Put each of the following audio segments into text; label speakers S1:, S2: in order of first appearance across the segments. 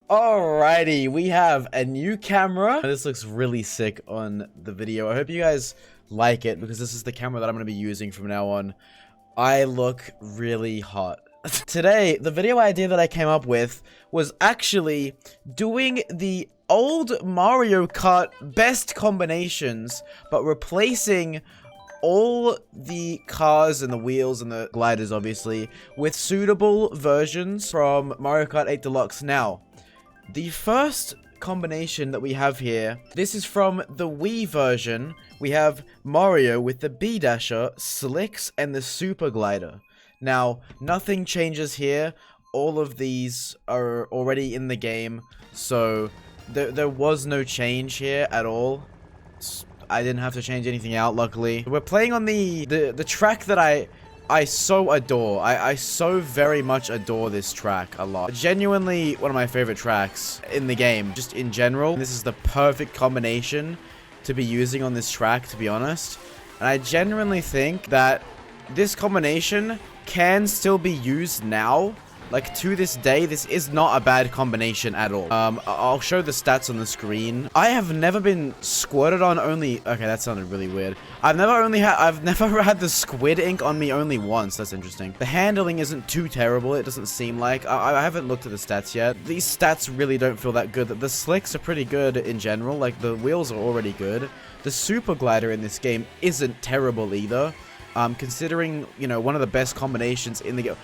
S1: Alrighty, we have a new camera. This looks really sick on the video. I hope you guys like it because this is the camera that I'm going to be using from now on. I look really hot. Today, the video idea that I came up with was actually doing the old Mario Kart best combinations, but replacing all the cars and the wheels and the gliders, obviously, with suitable versions from Mario Kart 8 Deluxe. Now, the first combination that we have here, this is from the Wii version. We have Mario with the B-Dasher, Slicks, and the Super Glider. Now, nothing changes here. All of these are already in the game, so there was no change here at all. I didn't have to change anything out, luckily. We're playing on the track that I so adore. I so very much adore this track a lot. Genuinely one of my favorite tracks in the game, just in general. This is the perfect combination to be using on this track, to be honest. And I genuinely think that this combination can still be used now. Like, to this day, this is not a bad combination at all. I'll show the stats on the screen. I have never been squirted on only... Okay, that sounded really weird. I've never had the squid ink on me only once. That's interesting. The handling isn't too terrible, it doesn't seem like. I haven't looked at the stats yet. These stats really don't feel that good. The slicks are pretty good in general. Like, the wheels are already good. The Super Glider in this game isn't terrible either. Considering, you know, one of the best combinations in the game.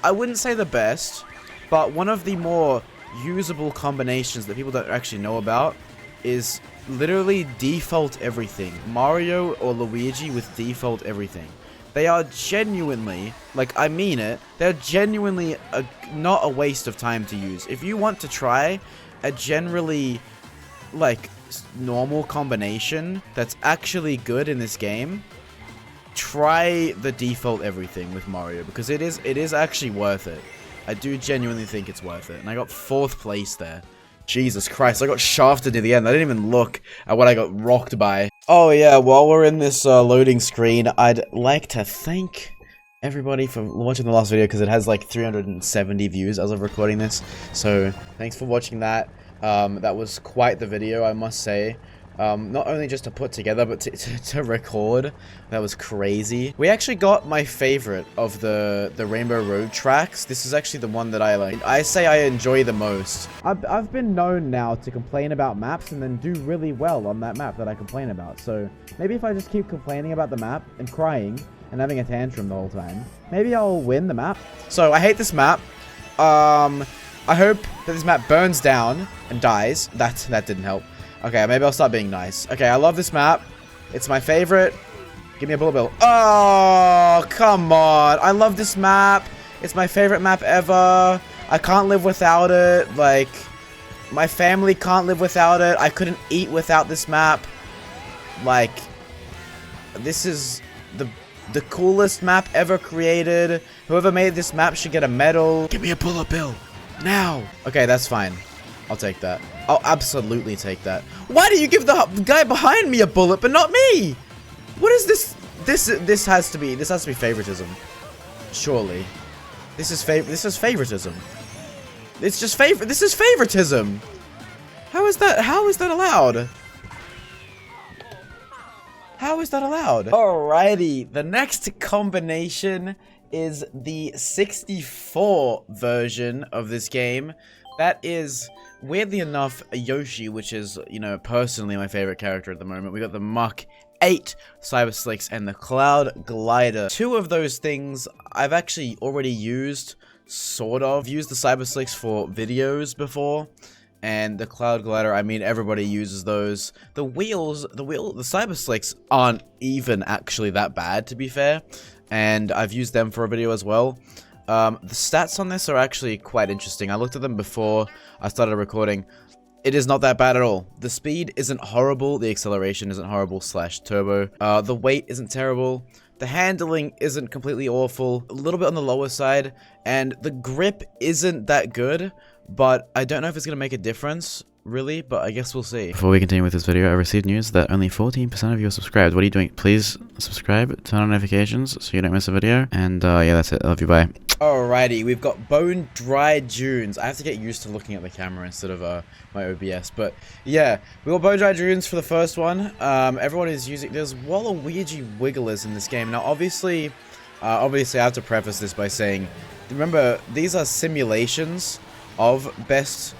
S1: I wouldn't say the best, but one of the more usable combinations that people don't actually know about is literally default everything. Mario or Luigi with default everything. They are genuinely, like, I mean it, they're genuinely not a waste of time to use. If you want to try a generally, like, normal combination that's actually good in this game, try the default everything with Mario, because it is actually worth it. I do genuinely think it's worth it. And I got 4th place there. Jesus Christ, I got shafted near the end. I didn't even look at what I got rocked by. Oh yeah, while we're in this loading screen, I'd like to thank everybody for watching the last video, because it has like 370 views as of recording this. So thanks for watching that. That was quite the video, I must say. Not only just to put together, but to record. That was crazy. We actually got my favorite of the Rainbow Road tracks. This is actually the one that I like. I say I enjoy the most. I've been known now to complain about maps and then do really well on that map that I complain about. So maybe if I just keep complaining about the map and crying and having a tantrum the whole time, maybe I'll win the map. So I hate this map. I hope that this map burns down and dies. That didn't help. Okay, maybe I'll start being nice. Okay, I love this map. It's my favorite. Give me a bullet bill. Oh, come on. I love this map. It's my favorite map ever. I can't live without it. Like, my family can't live without it. I couldn't eat without this map. Like, this is the coolest map ever created. Whoever made this map should get a medal. Give me a bullet bill. Now. Okay, that's fine. I'll take that. I'll absolutely take that. Why do you give the guy behind me a bullet, but not me? What is this? This has to be favoritism. Surely. This is favoritism. It's just this is favoritism. How is that allowed? How is that allowed? Alrighty, the next combination is the 64 version of this game. That is, weirdly enough, a Yoshi, which is, you know, personally my favorite character at the moment. We got the Mach 8 Cyber Slicks and the Cloud Glider. 2 of those things I've actually already used, sort of. I've used the Cyber Slicks for videos before, and the Cloud Glider, I mean, everybody uses those. The Cyber Slicks aren't even actually that bad, to be fair, and I've used them for a video as well. The stats on this are actually quite interesting. I looked at them before I started recording. It is not that bad at all. The speed isn't horrible. The acceleration isn't horrible / turbo. The weight isn't terrible. The handling isn't completely awful. A little bit on the lower side. And the grip isn't that good. But I don't know if it's going to make a difference really, but I guess we'll see. Before we continue with this video, I received news that only 14% of you are subscribed. What are you doing? Please subscribe, turn on notifications so you don't miss a video. And yeah, that's it. I love you, bye. Alrighty, we've got bone-dry dunes. I have to get used to looking at the camera instead of my OBS, but yeah, we got bone-dry dunes for the first one. Everyone is using. There's Waluigi wigglers in this game. Now, obviously, I have to preface this by saying, remember, these are simulations of best.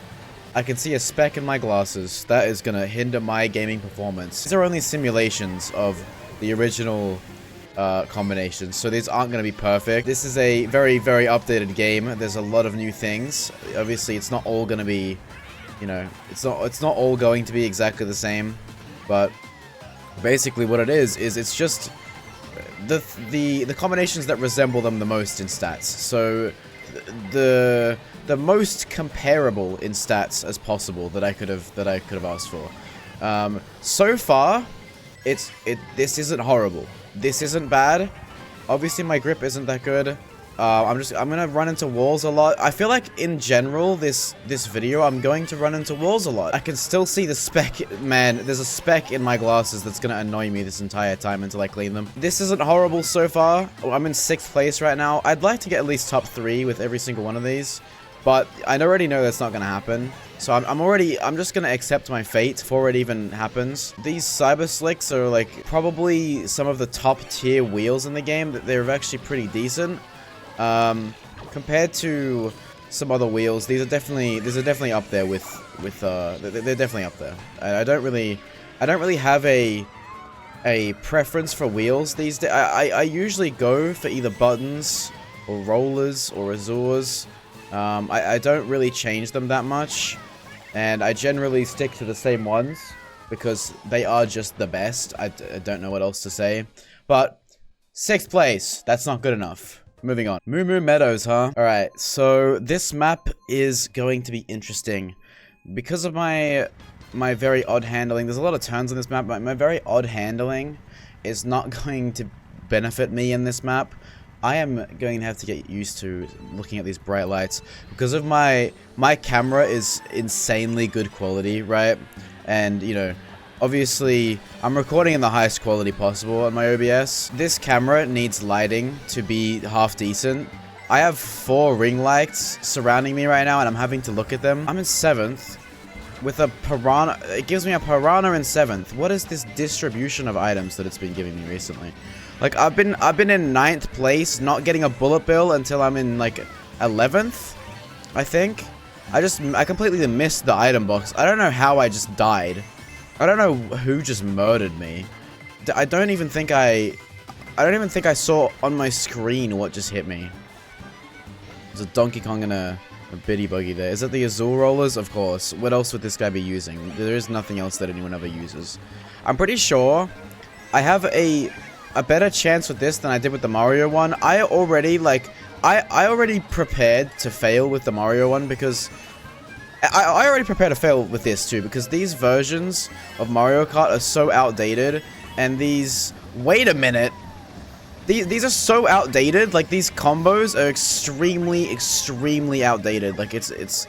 S1: I can see a speck in my glasses. That is gonna hinder my gaming performance. These are only simulations of the original combinations, so these aren't going to be perfect. This is a very, very updated game. There's a lot of new things. Obviously, it's not all going to be, you know, it's not all going to be exactly the same, but basically what it is it's just the combinations that resemble them the most in stats. So the most comparable in stats as possible that I could have asked for. So far, this isn't horrible. This isn't bad. Obviously, my grip isn't that good. I'm gonna run into walls a lot. I feel like in general, this video, I'm going to run into walls a lot. I can still see the speck. Man, there's a speck in my glasses that's gonna annoy me this entire time until I clean them. This isn't horrible so far. I'm in 6th place right now. I'd like to get at least top 3 with every single one of these, but I already know that's not gonna happen. So I'm just gonna accept my fate before it even happens. These Cyber Slicks are like probably some of the top tier wheels in the game. They're actually pretty decent. Compared to some other wheels, these are definitely up there with they're definitely up there. I don't really have a preference for wheels these days. I usually go for either buttons or rollers or azures. I don't really change them that much. And I generally stick to the same ones because they are just the best. I don't know what else to say. But 6th place, that's not good enough. Moving on. Moo Moo Meadows, huh? Alright, so this map is going to be interesting. Because of my very odd handling, there's a lot of turns on this map, but my very odd handling is not going to benefit me in this map. I am going to have to get used to looking at these bright lights because of my camera is insanely good quality, right? And, you know, obviously, I'm recording in the highest quality possible on my OBS. This camera needs lighting to be half decent. I have 4 ring lights surrounding me right now, and I'm having to look at them. I'm in 7th with a piranha. It gives me a piranha in 7th. What is this distribution of items that it's been giving me recently? Like, I've been in 9th place, not getting a bullet bill until I'm in, like, 11th, I think. I completely missed the item box. I don't know how I just died. I don't know who just murdered me. I don't even think I saw on my screen what just hit me. There's a Donkey Kong and a Biddy Buggy there. Is it the Azul Rollers? Of course. What else would this guy be using? There is nothing else that anyone ever uses. I'm pretty sure I have a better chance with this than I did with the Mario one. I already prepared to fail with the Mario one because I already prepared to fail with this too, because these versions of Mario Kart are so outdated, and these... Wait a minute! These are so outdated, like, these combos are extremely, extremely outdated. Like, it's...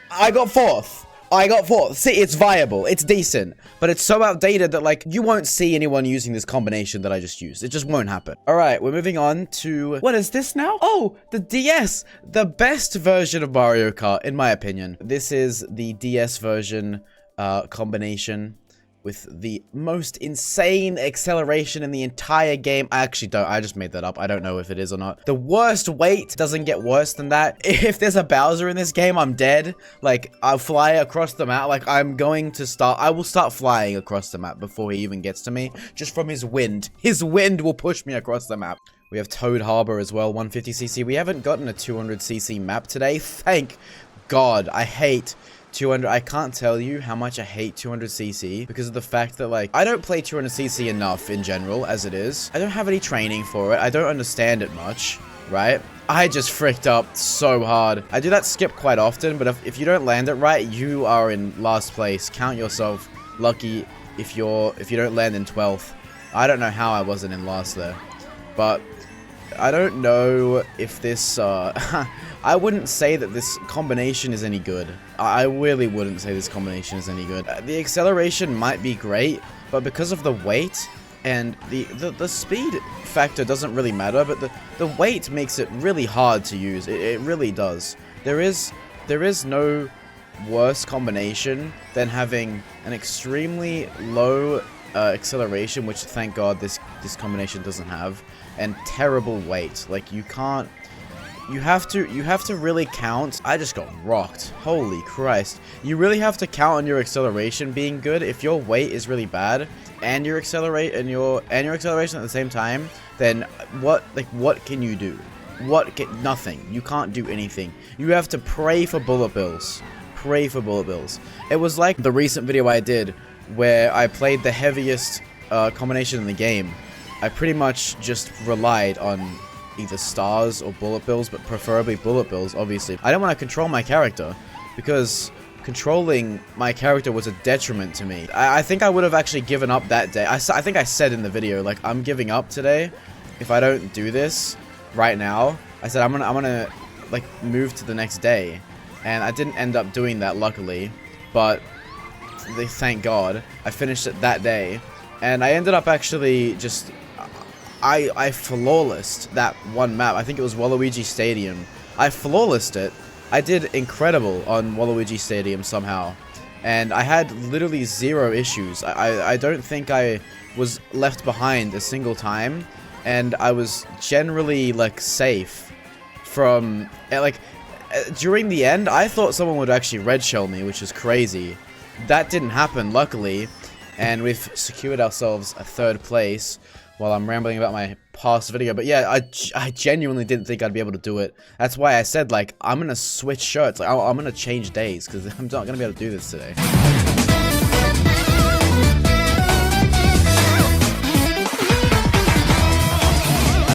S1: I got 4th! I got 4th! See, it's viable, it's decent, but it's so outdated that, like, you won't see anyone using this combination that I just used. It just won't happen. Alright, we're moving on to... What is this now? Oh, the DS! The best version of Mario Kart, in my opinion. This is the DS version combination with the most insane acceleration in the entire game. I actually don't. I just made that up. I don't know if it is or not. The worst weight doesn't get worse than that. If there's a Bowser in this game, I'm dead. Like, I'll fly across the map. Like, I will start flying across the map before he even gets to me. Just from his wind. His wind will push me across the map. We have Toad Harbor as well, 150cc. We haven't gotten a 200cc map today. Thank God. I hate 200. I can't tell you how much I hate 200cc because of the fact that, like, I don't play 200cc enough in general as it is. I don't have any training for it. I don't understand it much, right? I just fricked up so hard. I do that skip quite often, but if you don't land it right, you are in last place. Count yourself lucky if you don't land in 12th. I don't know how I wasn't in last there, but I don't know if this, I wouldn't say that this combination is any good. I really wouldn't say this combination is any good. The acceleration might be great, but because of the weight, and the speed factor doesn't really matter, but the weight makes it really hard to use. It really does. There is no worse combination than having an extremely low acceleration, which thank God this combination doesn't have, and terrible weight. Like you have to really count. I just got rocked. Holy Christ. You really have to count on your acceleration being good. If your weight is really bad and your acceleration at the same time, then what can you do? Nothing. You can't do anything. You have to pray for bullet bills. Pray for bullet bills. It was like the recent video I did where I played the heaviest combination in the game. I pretty much just relied on either stars or bullet bills, but preferably bullet bills, obviously. I didn't want to control my character because controlling my character was a detriment to me. I think I would have actually given up that day. I think I said in the video, like, I'm giving up today if I don't do this right now. I said I'm gonna like move to the next day, and I didn't end up doing that, luckily, but thank God I finished it that day, and I ended up actually just I flawlessed that one map. I think it was Waluigi Stadium. I flawlessed it. I did incredible on Waluigi Stadium somehow, and I had literally zero issues. I don't think I was left behind a single time, and I was generally like safe from like during the end. I thought someone would actually red shell me, which is crazy. That didn't happen, luckily, and we've secured ourselves a 3rd place. While I'm rambling about my past video, but yeah, I genuinely didn't think I'd be able to do it. That's why I said, like, I'm gonna switch shirts, like I'm gonna change days because I'm not gonna be able to do this today.